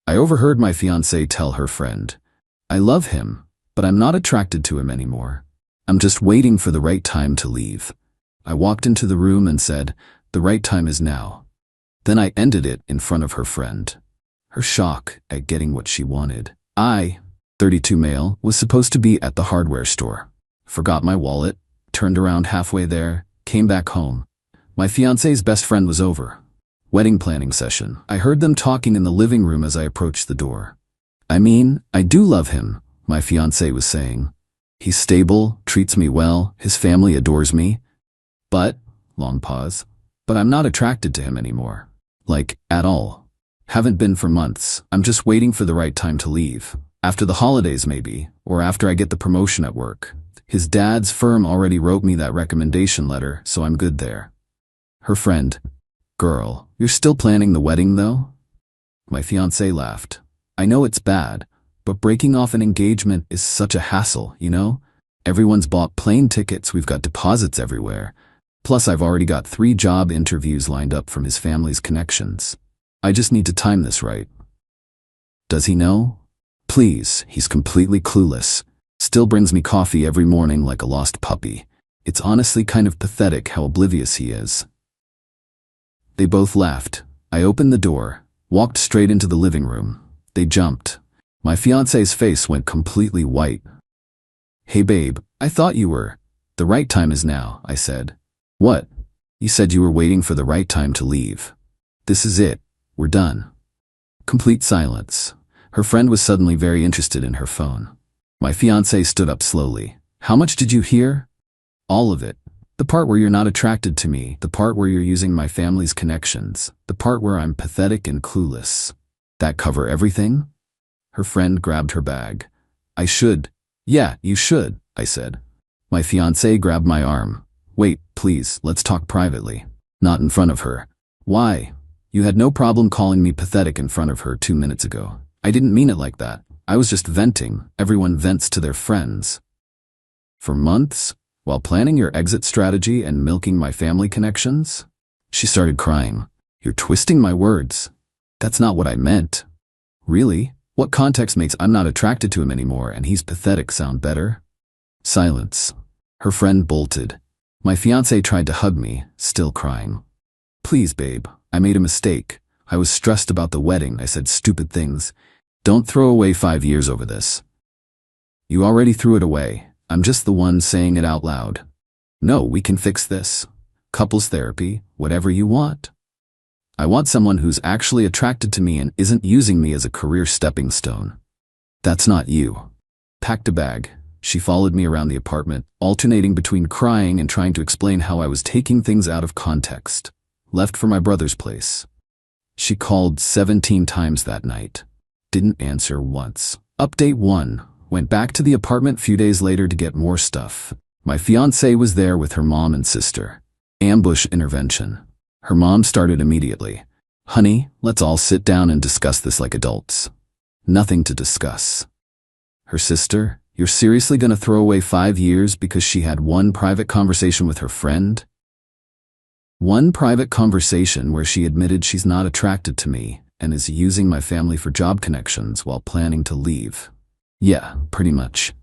I overheard my fiancée tell her friend, "I love him, but I'm not attracted to him anymore. I'm just waiting for the right time to leave." I walked into the room and said, "The right time is now." Then I ended it in front of her friend. Her shock at getting what she wanted. I, 32 male, was supposed to be at the hardware store. Forgot my wallet, turned around halfway there, came back home. My fiancé's best friend was over. Wedding planning session. I heard them talking in the living room as I approached the door. "I mean, I do love him," my fiancé was saying. "He's stable, treats me well, his family adores me. But," long pause, "but I'm not attracted to him anymore. Like, at all. Haven't been for months. I'm just waiting for the right time to leave. After the holidays maybe, or after I get the promotion at work. His dad's firm already wrote me that recommendation letter, so I'm good there." Her friend, "Girl, you're still planning the wedding though?" My fiancé laughed. "I know it's bad, but breaking off an engagement is such a hassle, you know? Everyone's bought plane tickets, we've got deposits everywhere. Plus I've already got 3 job interviews lined up from his family's connections. I just need to time this right." "Does he know?" "Please, he's completely clueless. Still brings me coffee every morning like a lost puppy. It's honestly kind of pathetic how oblivious he is." They both laughed. I opened the door, walked straight into the living room. They jumped. My fiancé's face went completely white. "Hey babe, I thought you were..." "The right time is now," I said. "What?" "You said you were waiting for the right time to leave. This is it. We're done." Complete silence. Her friend was suddenly very interested in her phone. My fiancé stood up slowly. "How much did you hear?" "All of it. The part where you're not attracted to me, the part where you're using my family's connections, the part where I'm pathetic and clueless. That cover everything?" Her friend grabbed her bag. "I should." "Yeah, you should," I said. My fiancé grabbed my arm. "Wait, please, let's talk privately." "Not in front of her." "Why? You had no problem calling me pathetic in front of her 2 minutes ago." "I didn't mean it like that. I was just venting. Everyone vents to their friends." "For months? While planning your exit strategy and milking my family connections?" She started crying. "You're twisting my words. That's not what I meant." "Really? What context makes 'I'm not attracted to him anymore' and 'he's pathetic' sound better?" Silence. Her friend bolted. My fiancé tried to hug me, still crying. "Please, babe, I made a mistake. I was stressed about the wedding. I said stupid things. Don't throw away 5 years over this." "You already threw it away. I'm just the one saying it out loud." "No, we can fix this. Couples therapy, whatever you want. I want someone who's actually attracted to me and isn't using me as a career stepping stone." "That's not you." Packed a bag. She followed me around the apartment, alternating between crying and trying to explain how I was taking things out of context. Left for my brother's place. She called 17 times that night. Didn't answer once. Update 1. Went back to the apartment few days later to get more stuff. My fiancé was there with her mom and sister. Ambush intervention. Her mom started immediately. "Honey, let's all sit down and discuss this like adults." Nothing to discuss. Her sister, "You're seriously gonna throw away 5 years because she had one private conversation with her friend?" One private conversation where she admitted she's not attracted to me and is using my family for job connections while planning to leave. Yeah, pretty much.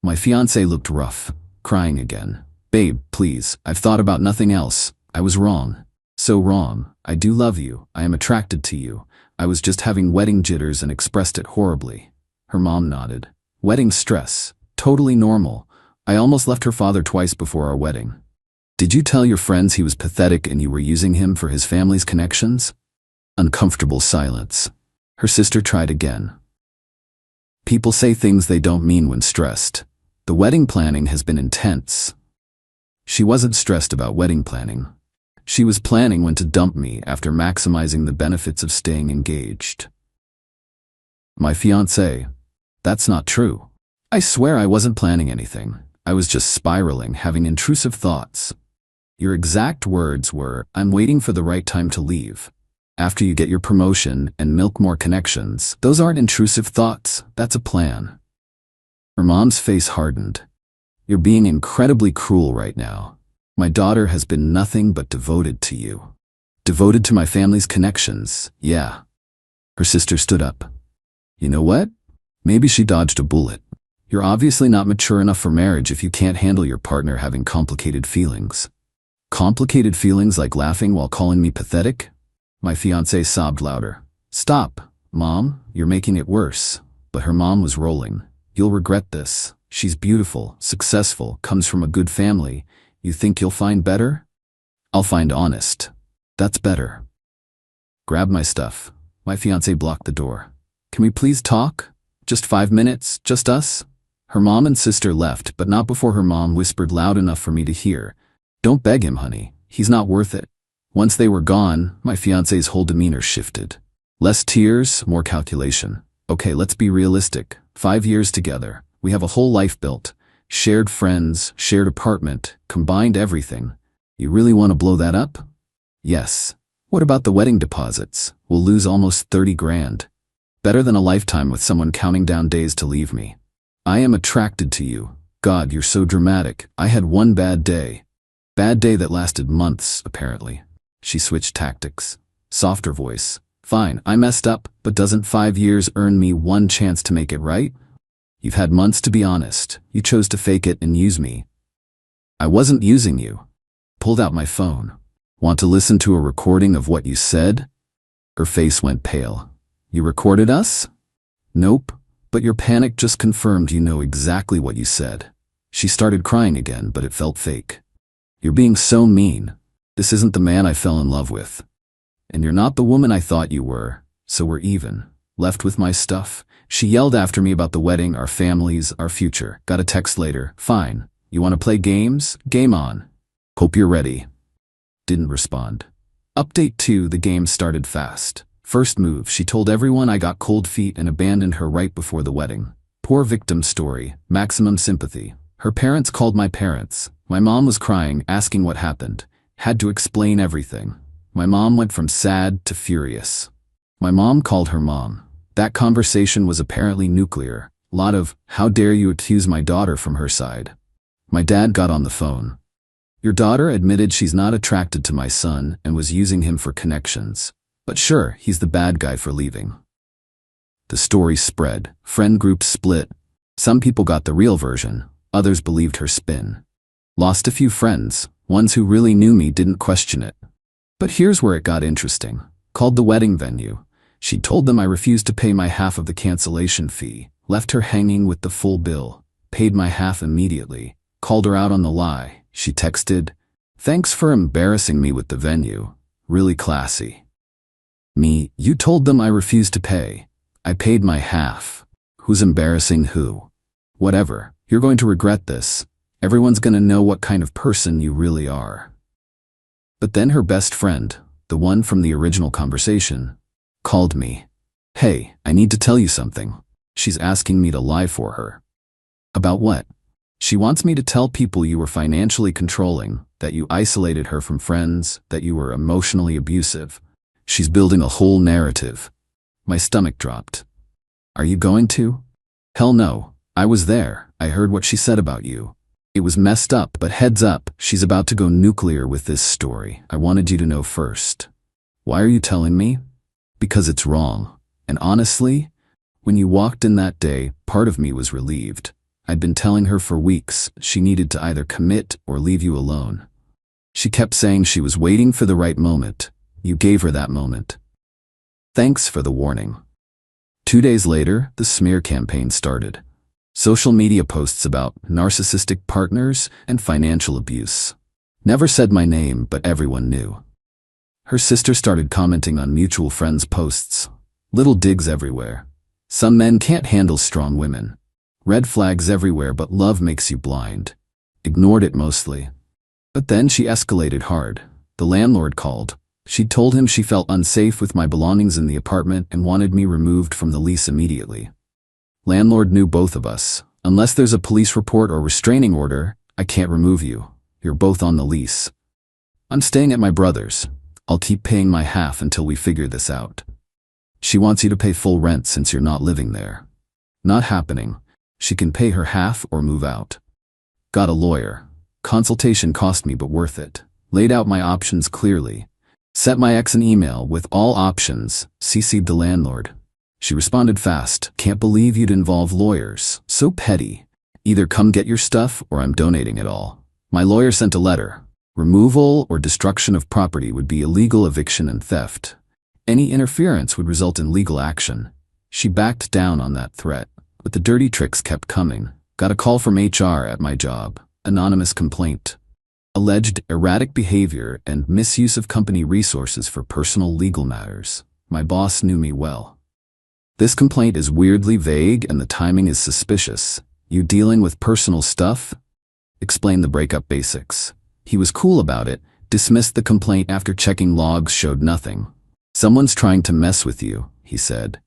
My fiancé looked rough, crying again. "Babe, please, I've thought about nothing else. I was wrong. So wrong. I do love you. I am attracted to you. I was just having wedding jitters and expressed it horribly." Her mom nodded. "Wedding stress. Totally normal. I almost left her father twice before our wedding." "Did you tell your friends he was pathetic and you were using him for his family's connections?" Uncomfortable silence. Her sister tried again. "People say things they don't mean when stressed. The wedding planning has been intense." She wasn't stressed about wedding planning. She was planning when to dump me after maximizing the benefits of staying engaged. My fiancé. "That's not true. I swear I wasn't planning anything. I was just spiraling, having intrusive thoughts." "Your exact words were, 'I'm waiting for the right time to leave. After you get your promotion and milk more connections.' Those aren't intrusive thoughts, that's a plan." Her mom's face hardened. "You're being incredibly cruel right now. My daughter has been nothing but devoted to you. Devoted to my family's connections, yeah." Her sister stood up. You know what? Maybe she dodged a bullet. You're obviously not mature enough for marriage if you can't handle your partner having complicated feelings. Complicated feelings like laughing while calling me pathetic? My fiancé sobbed louder. Stop, Mom, you're making it worse. But her mom was rolling. You'll regret this. She's beautiful, successful, comes from a good family. You think you'll find better? I'll find honest. That's better. Grab my stuff. My fiancé blocked the door. Can we please talk? Just 5 minutes, just us? Her mom and sister left, but not before her mom whispered loud enough for me to hear. Don't beg him, honey. He's not worth it. Once they were gone, my fiancé's whole demeanor shifted. Less tears, more calculation. Okay, let's be realistic. 5 years together. We have a whole life built. Shared friends, shared apartment, combined everything. You really want to blow that up? Yes. What about the wedding deposits? We'll lose almost 30 grand. Better than a lifetime with someone counting down days to leave me. I am attracted to you. God, you're so dramatic. I had one bad day. Bad day that lasted months, apparently. She switched tactics. Softer voice. Fine, I messed up, but doesn't 5 years earn me one chance to make it right? You've had months to be honest. You chose to fake it and use me. I wasn't using you. Pulled out my phone. Want to listen to a recording of what you said? Her face went pale. You recorded us? Nope, but your panic just confirmed you know exactly what you said. She started crying again, but it felt fake. You're being so mean. This isn't the man I fell in love with. And you're not the woman I thought you were, so we're even. Left with my stuff. She yelled after me about the wedding, our families, our future. Got a text later. Fine. You want to play games? Game on. Hope you're ready. Didn't respond. Update 2, the game started fast. First move, she told everyone I got cold feet and abandoned her right before the wedding. Poor victim story, maximum sympathy. Her parents called my parents. My mom was crying, asking what happened. Had to explain everything. My mom went from sad to furious. My mom called her mom. That conversation was apparently nuclear. Lot of, how dare you accuse my daughter from her side. My dad got on the phone. Your daughter admitted she's not attracted to my son and was using him for connections. But sure, he's the bad guy for leaving. The story spread. Friend groups split. Some people got the real version. Others believed her spin. Lost a few friends. Ones who really knew me didn't question it. But here's where it got interesting. Called the wedding venue. She told them I refused to pay my half of the cancellation fee. Left her hanging with the full bill. Paid my half immediately. Called her out on the lie. She texted, "Thanks for embarrassing me with the venue. Really classy." Me, you told them I refused to pay. I paid my half. Who's embarrassing who? Whatever, you're going to regret this. Everyone's gonna know what kind of person you really are. But then her best friend, the one from the original conversation, called me. Hey, I need to tell you something. She's asking me to lie for her. About what? She wants me to tell people you were financially controlling, that you isolated her from friends, that you were emotionally abusive. She's building a whole narrative. My stomach dropped. Are you going to? Hell no. I was there. I heard what she said about you. It was messed up, but heads up, she's about to go nuclear with this story. I wanted you to know first. Why are you telling me? Because it's wrong. And honestly, when you walked in that day, part of me was relieved. I'd been telling her for weeks she needed to either commit or leave you alone. She kept saying she was waiting for the right moment. You gave her that moment. Thanks for the warning. 2 days later, the smear campaign started. Social media posts about narcissistic partners and financial abuse. Never said my name, but everyone knew. Her sister started commenting on mutual friends' posts. Little digs everywhere. Some men can't handle strong women. Red flags everywhere, but love makes you blind. Ignored it mostly. But then she escalated hard. The landlord called. She told him she felt unsafe with my belongings in the apartment and wanted me removed from the lease immediately. Landlord knew both of us. Unless there's a police report or restraining order, I can't remove you. You're both on the lease. I'm staying at my brother's. I'll keep paying my half until we figure this out. She wants you to pay full rent since you're not living there. Not happening. She can pay her half or move out. Got a lawyer. Consultation cost me but worth it. Laid out my options clearly. Sent my ex an email with all options, CC'd the landlord. She responded fast. Can't believe you'd involve lawyers. So petty. Either come get your stuff or I'm donating it all. My lawyer sent a letter. Removal or destruction of property would be illegal eviction and theft. Any interference would result in legal action. She backed down on that threat, but the dirty tricks kept coming. Got a call from HR at my job. Anonymous complaint. Alleged erratic behavior and misuse of company resources for personal legal matters. My boss knew me well. This complaint is weirdly vague and the timing is suspicious. You dealing with personal stuff? Explain the breakup basics. He was cool about it, dismissed the complaint after checking logs showed nothing. Someone's trying to mess with you, he said.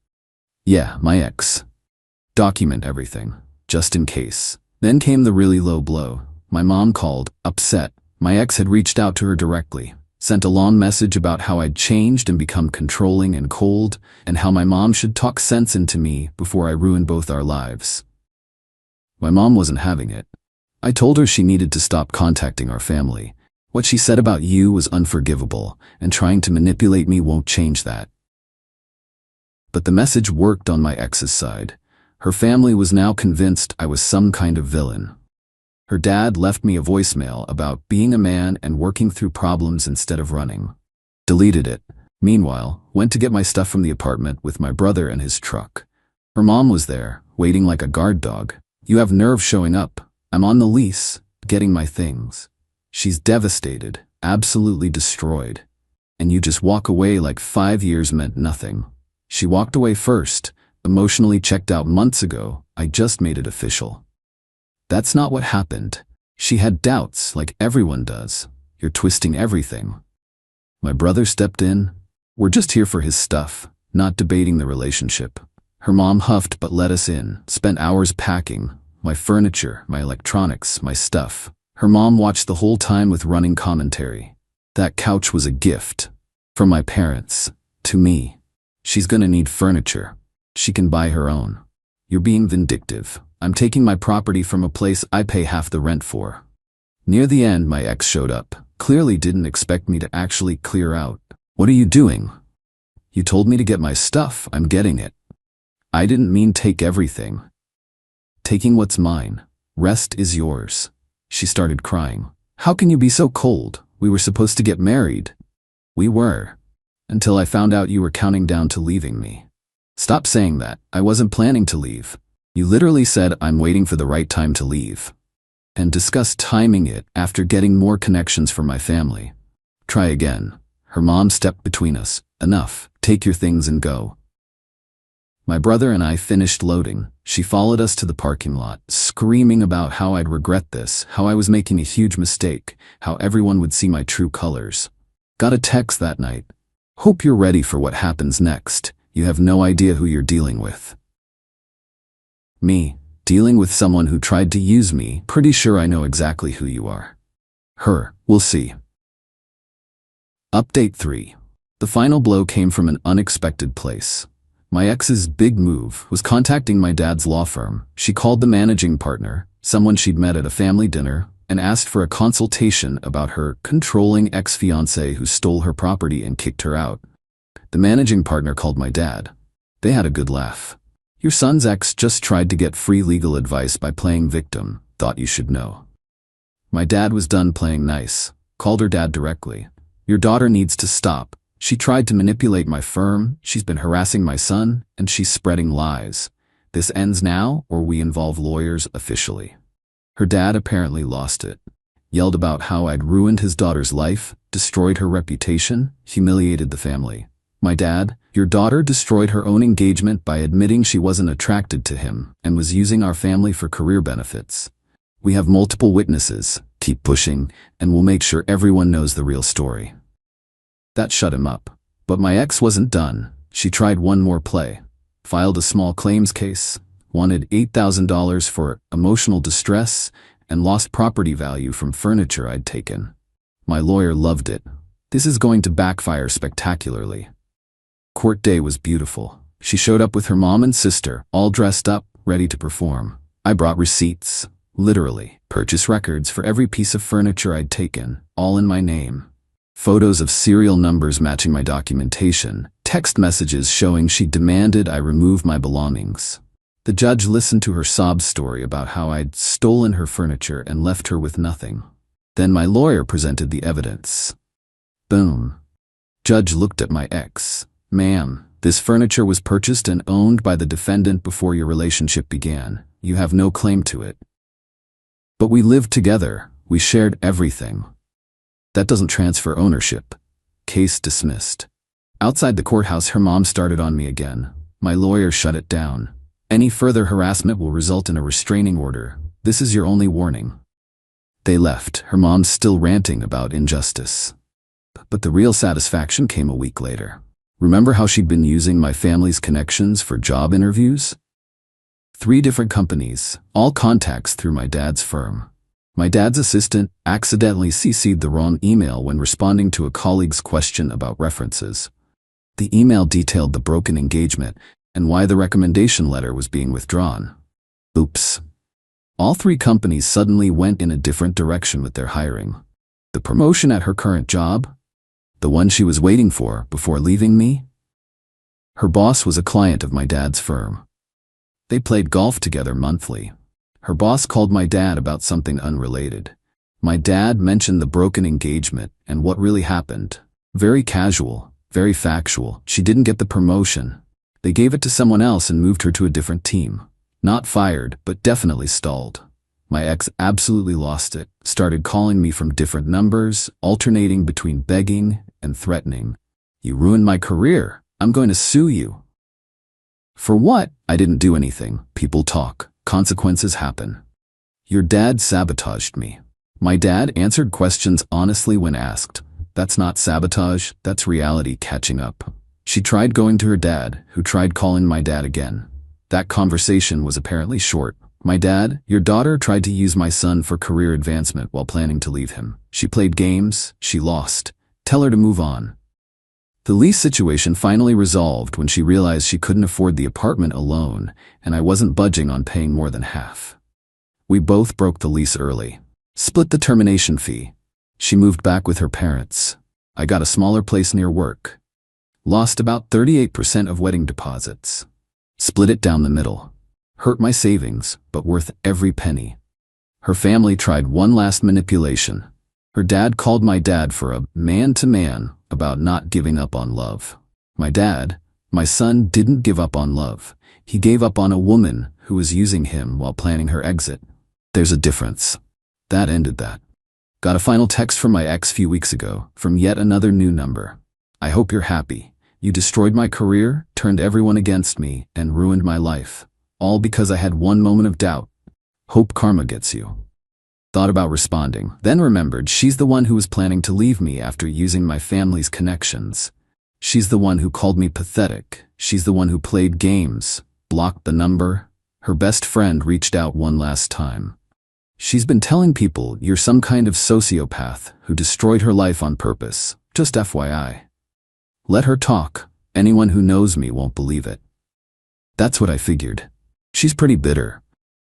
Yeah, my ex. Document everything, just in case. Then came the really low blow. My mom called, upset. My ex had reached out to her directly, sent a long message about how I'd changed and become controlling and cold, and how my mom should talk sense into me before I ruined both our lives. My mom wasn't having it. I told her she needed to stop contacting our family. What she said about you was unforgivable, and trying to manipulate me won't change that. But the message worked on my ex's side. Her family was now convinced I was some kind of villain. Her dad left me a voicemail about being a man and working through problems instead of running. Deleted it. Meanwhile, went to get my stuff from the apartment with my brother and his truck. Her mom was there, waiting like a guard dog. You have nerve showing up. I'm on the lease, getting my things. She's devastated, absolutely destroyed. And you just walk away like 5 years meant nothing. She walked away first, emotionally checked out months ago. I just made it official. That's not what happened. She had doubts, like everyone does. You're twisting everything. My brother stepped in. We're just here for his stuff, not debating the relationship. Her mom huffed but let us in, spent hours packing. My furniture, my electronics, my stuff. Her mom watched the whole time with running commentary. That couch was a gift. From my parents. To me. She's gonna need furniture. She can buy her own. You're being vindictive. I'm taking my property from a place I pay half the rent for. Near the end, my ex showed up. Clearly didn't expect me to actually clear out. What are you doing? You told me to get my stuff. I'm getting it. I didn't mean take everything. Taking what's mine. Rest is yours. She started crying. How can you be so cold? We were supposed to get married. We were. Until I found out you were counting down to leaving me. Stop saying that. I wasn't planning to leave. You literally said I'm waiting for the right time to leave. And discussed timing it after getting more connections from my family. Try again. Her mom stepped between us. Enough. Take your things and go. My brother and I finished loading. She followed us to the parking lot, screaming about how I'd regret this, how I was making a huge mistake, how everyone would see my true colors. Got a text that night. Hope you're ready for what happens next. You have no idea who you're dealing with. Me, dealing with someone who tried to use me. Pretty sure I know exactly who you are. Her, we'll see. Update 3. The final blow came from an unexpected place. My ex's big move was contacting my dad's law firm. She called the managing partner, someone she'd met at a family dinner, and asked for a consultation about her controlling ex-fiancé who stole her property and kicked her out. The managing partner called my dad. They had a good laugh. Your son's ex just tried to get free legal advice by playing victim. Thought you should know. My dad was done playing nice. Called her dad directly. Your daughter needs to stop. She tried to manipulate my firm, she's been harassing my son, and she's spreading lies. This ends now, or we involve lawyers officially. Her dad apparently lost it. Yelled about how I'd ruined his daughter's life, destroyed her reputation, humiliated the family. My dad, your daughter destroyed her own engagement by admitting she wasn't attracted to him and was using our family for career benefits. We have multiple witnesses. Keep pushing, and we'll make sure everyone knows the real story. That shut him up. But my ex wasn't done. She tried one more play. Filed a small claims case, wanted $8,000 for emotional distress, and lost property value from furniture I'd taken. My lawyer loved it. This is going to backfire spectacularly. Court day was beautiful. She showed up with her mom and sister, all dressed up, ready to perform. I brought receipts, literally, purchase records for every piece of furniture I'd taken, all in my name. Photos of serial numbers matching my documentation, text messages showing she demanded I remove my belongings. The judge listened to her sob story about how I'd stolen her furniture and left her with nothing. Then my lawyer presented the evidence. Boom. Judge looked at my ex. Ma'am, this furniture was purchased and owned by the defendant before your relationship began. You have no claim to it. But we lived together. We shared everything. That doesn't transfer ownership. Case dismissed. Outside the courthouse, her mom started on me again. My lawyer shut it down. Any further harassment will result in a restraining order. This is your only warning. They left, her mom still ranting about injustice. But the real satisfaction came a week later. Remember how she'd been using my family's connections for job interviews? 3 different companies, all contacts through my dad's firm. My dad's assistant accidentally CC'd the wrong email when responding to a colleague's question about references. The email detailed the broken engagement and why the recommendation letter was being withdrawn. Oops. All 3 companies suddenly went in a different direction with their hiring. The promotion at her current job? The one she was waiting for before leaving me? Her boss was a client of my dad's firm. They played golf together monthly. Her boss called my dad about something unrelated. My dad mentioned the broken engagement and what really happened. Very casual, very factual. She didn't get the promotion. They gave it to someone else and moved her to a different team. Not fired, but definitely stalled. My ex absolutely lost it, started calling me from different numbers, alternating between begging and threatening. You ruined my career. I'm going to sue you. For what? I didn't do anything. People talk. Consequences happen. Your dad sabotaged me. My dad answered questions honestly when asked. That's not sabotage, that's reality catching up. She tried going to her dad, who tried calling my dad again. That conversation was apparently short. My dad, your daughter tried to use my son for career advancement while planning to leave him. She played games, she lost. Tell her to move on. The lease situation finally resolved when she realized she couldn't afford the apartment alone, and I wasn't budging on paying more than half. We both broke the lease early. Split the termination fee. She moved back with her parents. I got a smaller place near work. Lost about 38% of wedding deposits. Split it down the middle. Hurt my savings, but worth every penny. Her family tried one last manipulation. Her dad called my dad for a man-to-man about not giving up on love. My son didn't give up on love. He gave up on a woman who was using him while planning her exit. There's a difference. That ended that. Got a final text from my ex few weeks ago, from yet another new number. I hope you're happy. You destroyed my career, turned everyone against me, and ruined my life. All because I had one moment of doubt. Hope karma gets you. Thought about responding, then remembered she's the one who was planning to leave me after using my family's connections. She's the one who called me pathetic. She's the one who played games, blocked the number. Her best friend reached out one last time. She's been telling people you're some kind of sociopath who destroyed her life on purpose. Just FYI. Let her talk. Anyone who knows me won't believe it. That's what I figured. She's pretty bitter.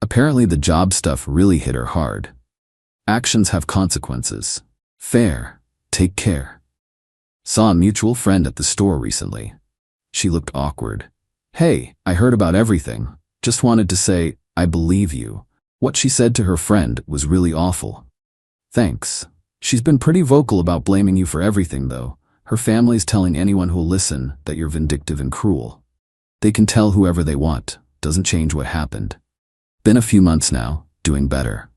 Apparently the job stuff really hit her hard. Actions have consequences. Fair. Take care. Saw a mutual friend at the store recently. She looked awkward. Hey, I heard about everything. Just wanted to say, I believe you. What she said to her friend was really awful. Thanks. She's been pretty vocal about blaming you for everything, though. Her family's telling anyone who'll listen that you're vindictive and cruel. They can tell whoever they want. Doesn't change what happened. Been a few months now, doing better.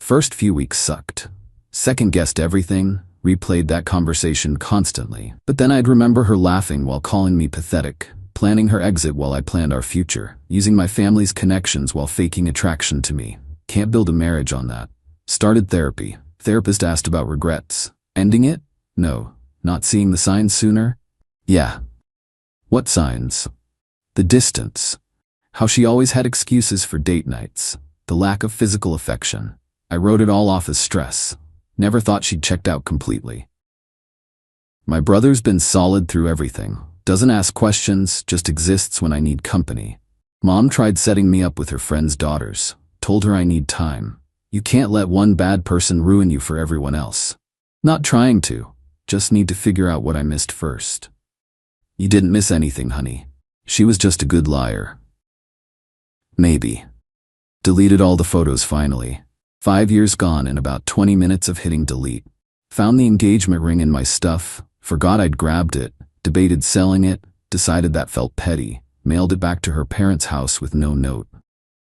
First few weeks sucked. Second-guessed everything, replayed that conversation constantly. But then I'd remember her laughing while calling me pathetic, planning her exit while I planned our future, using my family's connections while faking attraction to me. Can't build a marriage on that. Started therapy. Therapist asked about regrets. Ending it? No. Not seeing the signs sooner? Yeah. What signs? The distance. How she always had excuses for date nights. The lack of physical affection. I wrote it all off as stress. Never thought she'd checked out completely. My brother's been solid through everything. Doesn't ask questions, just exists when I need company. Mom tried setting me up with her friend's daughters. Told her I need time. You can't let one bad person ruin you for everyone else. Not trying to. Just need to figure out what I missed first. You didn't miss anything, honey. She was just a good liar. Maybe. Deleted all the photos finally. 5 years gone and about 20 minutes of hitting delete. Found the engagement ring in my stuff, forgot I'd grabbed it, debated selling it, decided that felt petty, mailed it back to her parents' house with no note.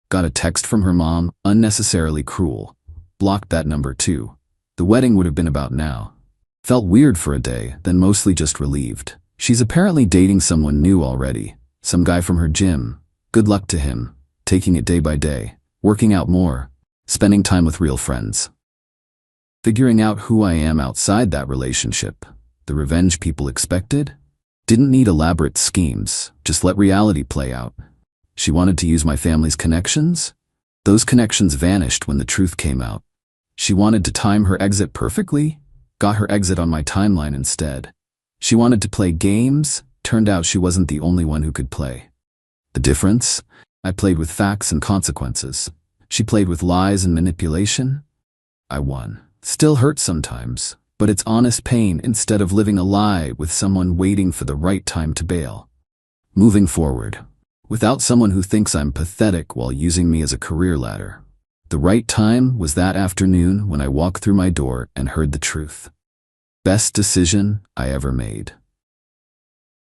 Got a text from her mom, unnecessarily cruel. Blocked that number too. The wedding would have been about now. Felt weird for a day, then mostly just relieved. She's apparently dating someone new already. Some guy from her gym. Good luck to him. Taking it day by day. Working out more. Spending time with real friends. Figuring out who I am outside that relationship. The revenge people expected? Didn't need elaborate schemes. Just let reality play out. She wanted to use my family's connections? Those connections vanished when the truth came out. She wanted to time her exit perfectly? Got her exit on my timeline instead. She wanted to play games? Turned out she wasn't the only one who could play. The difference? I played with facts and consequences. She played with lies and manipulation. I won. Still hurts sometimes, but it's honest pain instead of living a lie with someone waiting for the right time to bail. Moving forward. Without someone who thinks I'm pathetic while using me as a career ladder. The right time was that afternoon when I walked through my door and heard the truth. Best decision I ever made.